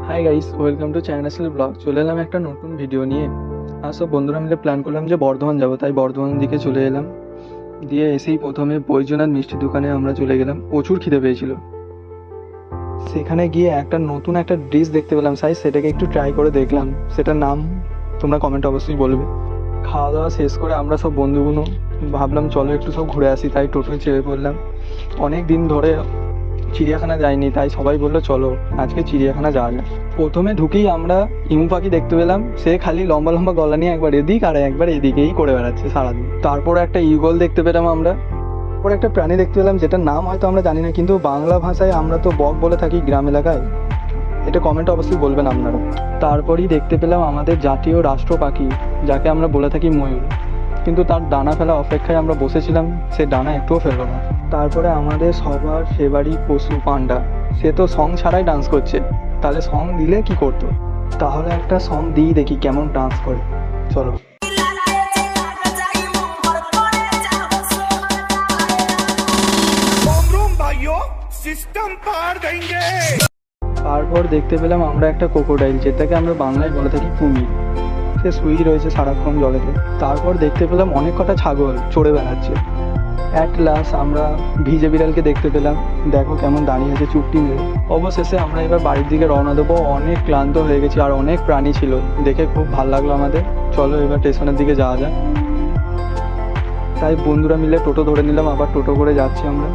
Hi guys, welcome to channel blog. চলে এলাম একটা নতুন ভিডিও নিয়ে। আর সব বন্ধুরা মিলে প্ল্যান করলাম যে বর্ধমান যাবো, তাই বর্ধমান দিকে চলে এলাম। দিয়ে এসেই প্রথমে বৈদ্যনাথ মিষ্টির দোকানে আমরা চলে গেলাম, প্রচুর খিদে পেয়েছিল। সেখানে গিয়ে একটা নতুন একটা ডিশ দেখতে পেলাম, সাইজ সেটাকে একটু ট্রাই করে দেখলাম। সেটার নাম তোমরা কমেন্টে অবশ্যই বলবে। খাওয়া দাওয়া শেষ করে আমরা সব বন্ধুগুলো ভাবলাম চলো একটু সব ঘুরে আসি, তাই টোটোয় চেপে পড়লাম। অনেক দিন ধরে চিড়িয়াখানা যাইনি, তাই সবাই বললো চলো আজকে চিড়িয়াখানা যাওয়া যায়। প্রথমে ঢুকেই আমরা ইমু পাখি দেখতে পেলাম। সে খালি লম্বা লম্বা গলা নিয়ে একবার এদিক আর একবার এদিকেই করে বেড়াচ্ছে সারাদিন। তারপর একটা ঈগল দেখতে পেলাম আমরা। তারপর একটা প্রাণী দেখতে পেলাম যেটার নাম হয়তো আমরা জানি না, কিন্তু বাংলা ভাষায় আমরা তো বক বলে থাকি গ্রাম এলাকায়। এটা কমেন্টে অবশ্যই বলবেন আপনারা। তারপরই দেখতে পেলাম আমাদের জাতীয় রাষ্ট্র পাখি, যাকে আমরা বলে থাকি ময়ূর। কিন্তু তার ডানা ফেলা অপেক্ষায় আমরা বসেছিলাম, সে ডানা একটুও ফেললো না। তারপরে আমাদের সবার ফেভারিট পশু পান্ডা, সে তো সং ছাড়াই ডান্স করছে। তাহলে সং দিলে কি করতো? তাহলে একটা সং দিই দেখি কেমন ডান্স করে। চলো। सिस्टम पार देंगे। তারপর দেখতে পেলাম আমরা একটা ক্রোকোডাইল, যেটাকে আমরা বাংলায় বলে থাকি কুমির। সে শুয়েই রয়েছে সারাক্ষণ জলেতে। তারপর দেখতে পেলাম অনেক কটা ছাগল চড়ে বেড়াচ্ছে। অ্যাট লাস্ট আমরা ভিজে বিড়ালকে দেখতে পেলাম, দেখো কেমন দাঁড়িয়ে আছে চুপটি মেরে। অবশেষে আমরা এবার বাড়ির দিকে রওনা দেবো। অনেক ক্লান্ত হয়ে গেছি আর অনেক প্রাণী ছিল, দেখে খুব ভালো লাগলো আমাদের। চলো এবার স্টেশনের দিকে যাওয়া যাক। তাই বন্ধুরা মিলে টোটো ধরে নিলাম, আবার টোটো করে যাচ্ছি আমরা।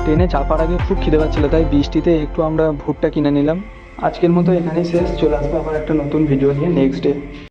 ট্রেনে চাপার আগে খুব খিদে পাচ্ছিলো, তাই বৃষ্টিতে একটু আমরা ভুট্টা কিনে নিলাম। আজকের মতো এখানেই শেষ। চলে আসবো আবার একটা নতুন ভিডিও নিয়ে নেক্সট ডে।